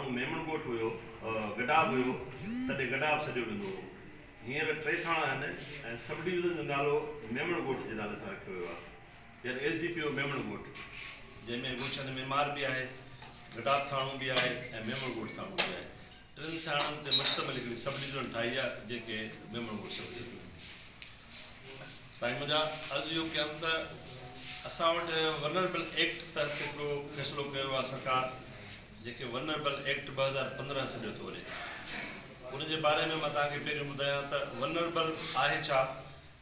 थाणो मेमणगोठ हुयो, गडाब हुयो, तॾहिं गडाब सॼो वेंदो हो। हींअर 3 थाणा आहिनि ऐं सब डिवीज़न जो नालो मेमणगोठ जे नाले सां रखियो वियो आहे, यानी SDPO मेमणगोठ, जंहिंमें गुलशन मेमार बि आहे, गडाब थाणो बि आहे ऐं मेमणगोठ थाणो बि आहे। 3 थाणनि ते मुश्तमिल हिकिड़ी सब डिवीज़न ठाही आहे जेके मेमणगोठ सब डिवीज़न। साईं मुंहिंजा अर्ज़ु इहो कयमि त असां वटि वनरेबल एक्ट तहत हिकिड़ो फ़ैसिलो कयो आहे सरकार, जेके वनरेबल एक्ट 2015 सॼो थो वञे। उनजे बारे में मां तव्हांखे पहिरियों ॿुधायां त वनरेबल आहे छा।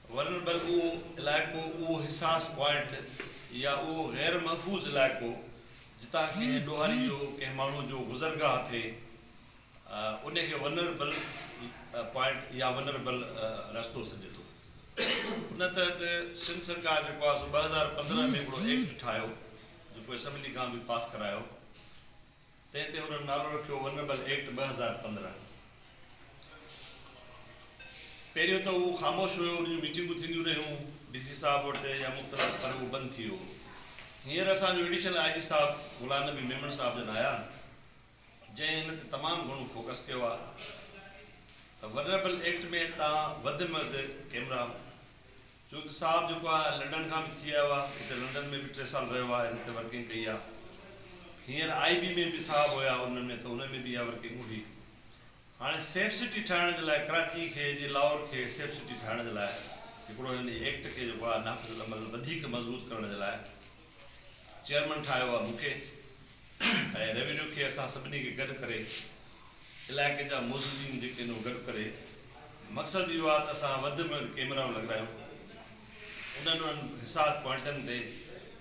वनरेबल उहो इलाइक़ो, उहो हिसास पॉइंट या उहो गैर महफ़ूज़ इलाइक़ो जितां कंहिं ॾोहारी जो कंहिं माण्हू जो गुज़रगाह थिए, उनखे वनरेबल पॉइंट या वनरेबल रस्तो सॾे थो। उन तहत सिंध सरकार जेको आहे सो 2015 में हिकिड़ो एक्ट ठाहियो, जेको असेंबली खां बि पास करायो, तंहिं ते हुननि नालो रखियो वनरेबल एक्ट 2015। पहिरियों त उहो ख़ामोश हुयो, उन जूं मीटिंगूं थींदियूं रहियूं DC साहब वटि या मुख़्तलिफ़, पर उहो बंदि थी वियो। हींअर असांजो एडिशनल IG साहब गुलाम नबी मेमण साहब जन आया, जंहिं हिन ते तमामु घणो फोकस कयो आहे त वनरेबल एक्ट में तव्हां वधि में वधि कैमरा, छोकी साहब जेको आहे लंडन खां बि थी आयो आहे, हिते लंडन में बि 3 साल रहियो आहे, हिते वर्किंग कई आहे। हींअर IB में बि साहब हुया उन्हनि में, त उन में बि इहा वर्किंग हुई। हाणे सेफ सिटी ठाहिण जे लाइ कराची खे जे लाहौर खे सेफ सिटी ठाहिण जे लाइ हिकिड़ो हिन एक्ट खे जेको आहे नाफ़िज़ अमल वधीक मज़बूत करण जे लाइ चेयरमैन ठाहियो आहे मूंखे, ऐं रेवेन्यू खे असां सभिनी खे गॾु करे, इलाइक़े जा मुज़िज़ीन जेके आहिनि गॾु करे, मक़सदु इहो आहे त असां वधि में वधि कैमरा लॻायूं उन्हनि हिसास पॉइंटनि ते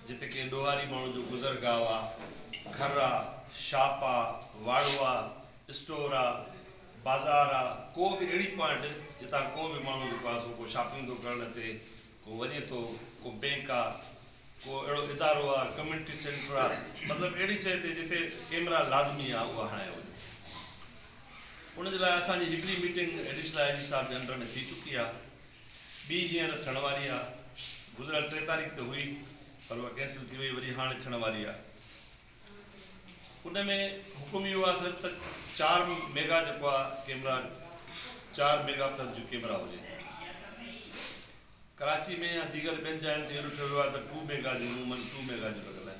जिते के ॾोहारी माण्हू जो गुज़रगाह आहे, घर आहे, शॉप आहे, वाड़ो आहे, स्टोर आहे, बाज़ार आहे, को बि अहिड़ी पॉइंट जितां को बि माण्हू जेको आहे सो को शॉपिंग थो करणु अचे, को वञे थो, को बैंक आहे, को अहिड़ो इदारो आहे, कम्यूनिटी सेंटर आहे, मतिलबु अहिड़ी जॻह ते जिते कैमरा लाज़मी आहे उहा हणायो वञे। उनजे लाइ असांजी हिकिड़ी मीटिंग एडिशनल IG साहब जे अंडर में थी चुकी आहे, ॿी हींअर थियण वारी आहे। गुज़िरियल 3 तारीख़ ते हुई, पर उहा कैंसिल थी वई, वरी हाणे थियण वारी आहे। उन में हुकुम इहो आहे सिर्फ़ु त 4 मेगा जेको आहे कैमरा, 4 मेगा प्लस जो कैमरा हुजे। कराची में या दीगर ॿियनि जायुनि ते अहिड़ो ठहियो वियो आहे त 2 मेगा जो अमूमन 2 मेगा जो लॻल आहे।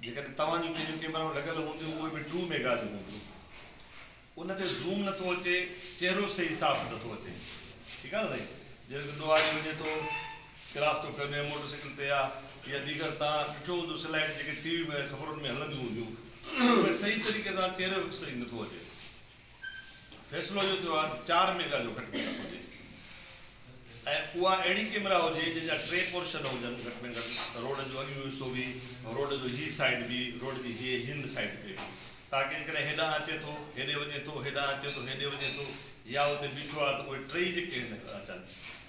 जेकॾहिं तव्हांजूं कंहिंजूं कैमराऊं लॻल हूंदियूं उहे बि 2 मेगा जो हूंदियूं। उन ते ज़ूम नथो अचे, चहिरो सही साफ़ु नथो अचे, ठीकु आहे न साईं। जेको ॾोहारी वञे थो, क्लास थो करे मोटरसाइकिल ते आहे, या दीगर तव्हां ॾिठो हूंदो स्लाइड जेके TV में ख़बरुनि में हलंदियूं हूंदियूं, उहे सही तरीक़े सां चहिरो सही नथो अचे। फ़ैसिलो इहो थियो आहे त 4 मेगा जो घटि में घटि हुजे, ऐं उहा अहिड़ी कैमरा हुजे जंहिंजा 3 पोर्शन हुजनि घटि में घटि, रोड जो अॻियो हिसो बि, रोड जो हीअ साइड बि, रोड जी हिंद साइड ते बि, ताकी जेकॾहिं हेॾां अचे थो, हेॾे वञे थो, हेॾां अचे थो, हेॾे वञे थो, या हुते बीठो आहे त उहे 3 जेके अचनि।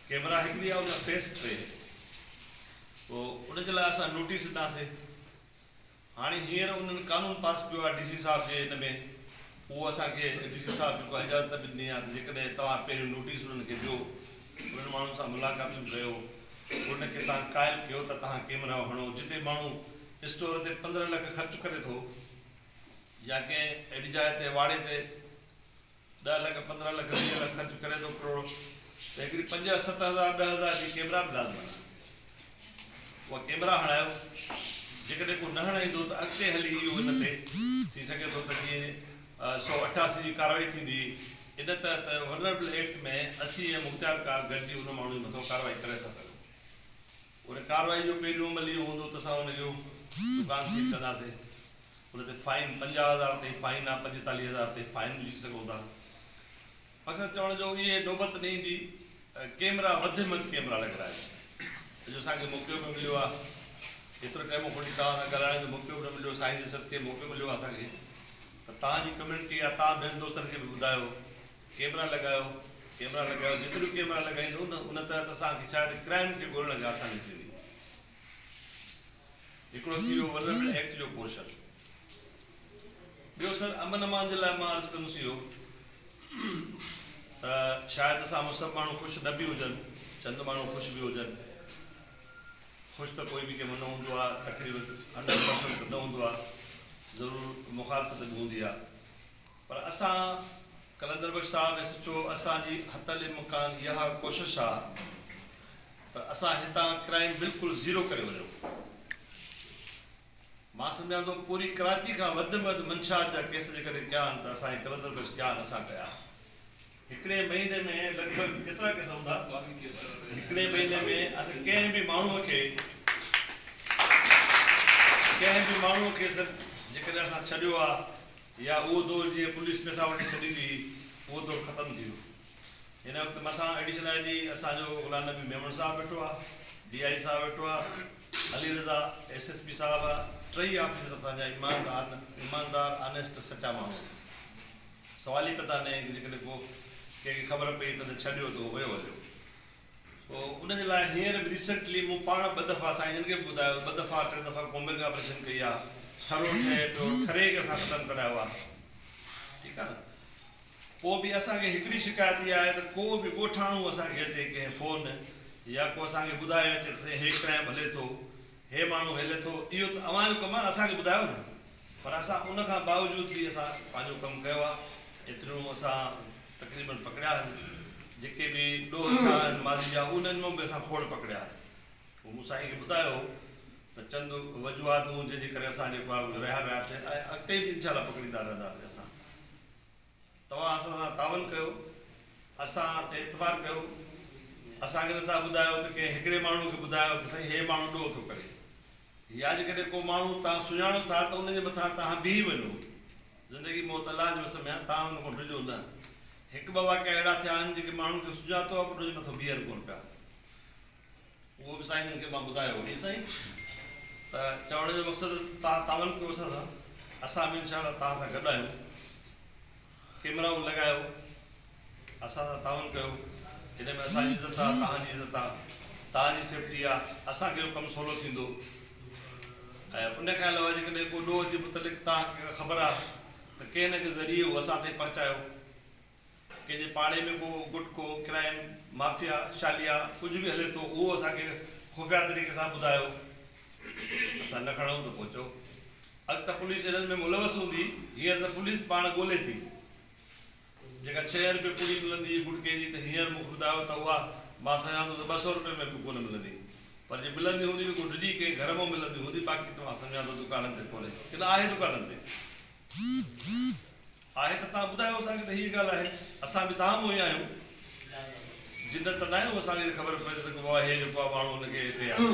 कैमरा हिकिड़ी आहे, उन फेस 3। पोइ उनजे लाइ असां नोटिस ॾिनासीं। हाणे हींअर उन्हनि कानून पास कयो आहे DC साहब जे हिन में, उहो असांखे DC साहब जेको इजाज़त बि ॾिनी आहे त जेकॾहिं तव्हां पहिरियों नोटिस उन्हनि खे ॾियो, उन्हनि माण्हुनि सां मुलाक़ातूं कयो, उनखे तव्हां क़ाइल कयो त तव्हां कैमरा हणो। जिते माण्हू स्टोर ते 15 लख ख़र्चु करे थो, या कंहिं अहिड़ी जाइ ते वाड़े ते 10 लख 15 लख 20 लख ख़र्चु करे थो करोड़, त हिकिड़ी 5 7 हज़ार 10 हज़ार जी कैमरा बि लाज़मी आहे। उहा कैमरा हणायो, जेकॾहिं को न हणाईंदो त अॻिते हली इहो हिन ते थी सघे थो त जीअं 188 जी कार्रवाई थींदी। इन तहत वनरेबल एक्ट में 80 ऐं मुख़्तियारकार गॾिजी उन माण्हू जे मथां कार्रवाई करे था सघूं। उन कार्रवाई जो पहिरियों अमल इहो हूंदो त असां हुनजो दुकान सील कंदासीं, उन ते फाइन 50,000 ताईं फाइन आहे, 45,000 ताईं फाइन विझी सघूं था। मक़सदु चवण जो इहे नौबत न ईंदी कैमरा वधि में वधि कैमरा लॻाराए। जो असांखे मौक़ो बि मिलियो आहे, एतिरो टाइम खोटी तव्हां सां ॻाल्हाइण जो मौक़ो बि न मिलियो, साईं जे सदके मौक़ो मिलियो आहे असांखे, त तव्हांजी कम्यूनिटी आहे, तव्हां ॿियनि दोस्तनि खे बि ॿुधायो कैमरा लॻायो, कैमरा लॻायो। जेतिरियूं कैमरा लॻाईंदो उन तहत असांखे शायदि क्राइम खे ॻोल्हण खे आसानी थींदी। हिकिड़ो थी वियो वनरेबल एक्ट जो पोर्शन। ॿियो सर अमन अमान जे लाइ मां अर्ज़ु कंदुसि इहो त शायदि असां सभु माण्हू ख़ुशि न बि हुजनि, चंद माण्हू ख़ुशि बि हुजनि। ख़ुशि त कोई बि कंहिंमें न हूंदो आहे, तक़रीबन 100% न हूंदो आहे, ज़रूरु मुखालफ़त बि हूंदी आहे। पर असां कलंदर बख्श साहब एस एच ओ असांजी हथल मकान इहा कोशिशि आहे त असां हितां क्राइम बिल्कुलु ज़ीरो करे वञूं। मां सम्झां थो पूरी कराची खां वधि में वधि मंशात जा केस जेकॾहिं कया आहिनि त असांजे कलंदर बख्श कया आहिनि असां कया। हिकिड़े महीने में लॻभॻि केतिरा केस हूंदा? हिकिड़े महीने में असां कंहिं बि माण्हूअ खे जेकॾहिं असां छॾियो आहे या उहो दौरु जीअं पुलिस पैसा वठी छॾी हुई उहो दौरु ख़तमु थी वियो। हिन वक़्तु मथां एडिशनल आई जी असांजो गुलाम नबी मेमन साहब वेठो आहे, DI साहब वेठो आहे, अली रज़ा SSP साहब आहे, टई ऑफिसर असांजा ईमानदार ऑनेस्ट सचा माण्हू। सवाल ई पता न जेकॾहिं को कंहिंखे ख़बर पई त छॾियो त वियो हलियो। पोइ उनजे लाइ हींअर बि रिसेंटली मूं पाण 2 दफ़ा साईं खे बि ॿुधायो, 2 दफ़ा 3 दफ़ा कोम्बिंग ऑपरेशन कई आहे, ठरो ठहे पियो, ठरे खे असां ख़तमु करायो आहे। ठीकु आहे न। पोइ बि असांखे हिकिड़ी शिकायत इहा आहे त को बि ॻोठाणो असांखे अचे कंहिं फ़ोन या को असांखे ॿुधाए अचे त हे क्राइम हले थो, हे माण्हू हले थो, इहो त अव्हांजो कमु आहे, असांखे ॿुधायो न। पर असां उनखां बावजूद बि असां पंहिंजो कमु कयो आहे। एतिरियूं असां तक़रीबन पकड़िया आहिनि, जेके बि ॾोह आहिनि माज़ी जा उन्हनि में बि असां खोड़ पकड़िया आहिनि। पोइ मूं साईं खे ॿुधायो त चंद वजूहातूं जंहिंजे करे असां जेको आहे रहिया विया ऐं अॻिते बि इनशा पकड़ींदा रहंदासीं। असां तव्हां असां सां तावन कयो, असां ते एतबार कयो। असांखे नथा ॿुधायो त कंहिं हिकिड़े माण्हू खे ॿुधायो त साईं हे माण्हू ॾोह थो करे, या जेकॾहिं को माण्हू तव्हां सुञाणो था त उनजे मथां तव्हां बीही वञो। ज़िंदगी मौत अलाह जे वस में आहे, तव्हां उन खां डिॼो न। 1-2 वाक़िया अहिड़ा थिया आहिनि जेके माण्हुनि खे सुञातो आहे पर उनजे मथां बीहनि कोन पिया। उहो बि साईं खे मां ॿुधायो हुई साईं त चवण जो मक़सदु तव्हां तावन कयो असां सां, असां बि इनशा तव्हां सां गॾु आहियूं। कैमराऊं लॻायो, असां सां तावन कयो। हिन में असांजी इज़त आहे, तव्हांजी इज़त आहे, तव्हांजी सेफ्टी आहे, असांखे इहो कमु सवलो थींदो। ऐं उनखां अलावा जेकॾहिं को ॾोह जे मुतलिक़ तव्हांखे ख़बर आहे त कंहिं न कंहिं ज़रिए उहो असां ताईं पहुचायो। कंहिंजे पाड़े में को गुटको क्राइम माफ़िया शालिया कुझु बि हले थो उहो असांखे खुफ़िया तरीक़े सां ॿुधायो। असां न खणूं त पहुचो। अॻु त पुलिस हिननि में मुलवस हूंदी, हींअर त पुलिस पाण ॻोल्हे थी। जेका 6 रुपए पूरी मिलंदी गुटके जी त हींअर मूंखे ॿुधायो त उहा मां सम्झां थो त 200 रुपए में बि कोन मिलंदी। पर जे मिलंदी हूंदी त को डिॼी कंहिं घर में मिलंदी हूंदी, बाक़ी त मां सम्झां थो दुकाननि ते कोन्हे, की न आहे दुकाननि ते आहे त तव्हां ॿुधायो असांखे त हीअ ॻाल्हि आहे। असां बि तव्हां मों ई आहियूं, जिन त न आहियूं असांखे ख़बर पए त बाबा हे जेको आहे माण्हू हुनखे हिते आहे।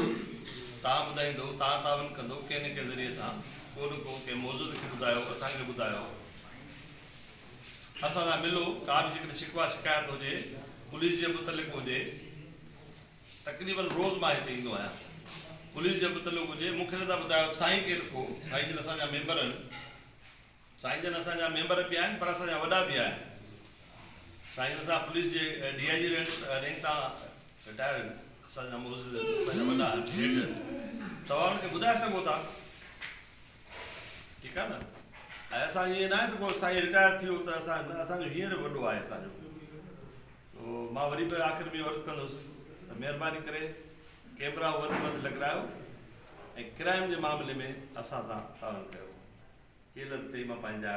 तव्हां ॿुधाईंदो, तव्हां तावन कंदो, कंहिं न कंहिं ज़रिए सां को न को कंहिं मौजूद खे ॿुधायो, असांखे ॿुधायो, असां सां मिलो। का बि जेकॾहिं शिकवा शिकायत हुजे पुलिस जे मुतलिक़ हुजे, तक़रीबन रोज़ मां हिते ईंदो आहियां, पुलिस जे मुतलिक़ हुजे मूंखे नथा ॿुधायो साईं केरु को। साईं जन असांजा मेंबर आहिनि, साईं जन असांजा मेंबर बि आहिनि पर असांजा वॾा बि आहिनि। साईं जन सां पुलिस जे DIG रैंक तां रिटायर आहिनि, असांजा मौजूद असांजा वॾा हेड, तव्हां हुनखे ॿुधाए सघो था। ठीकु आहे न। ऐं असां ईअं न आहे त को साईं रिटायर थी वियो त असांजो हींअर वॾो आहे असांजो। मां वरी बि आख़िर में अर्ज़ु कंदुसि त महिरबानी करे कैमरा वधि में वधि लॻारायो ऐं क्राइम जे मामले में असां सां तावन कयो। इहे लफ़्ज़ चई मां पंहिंजा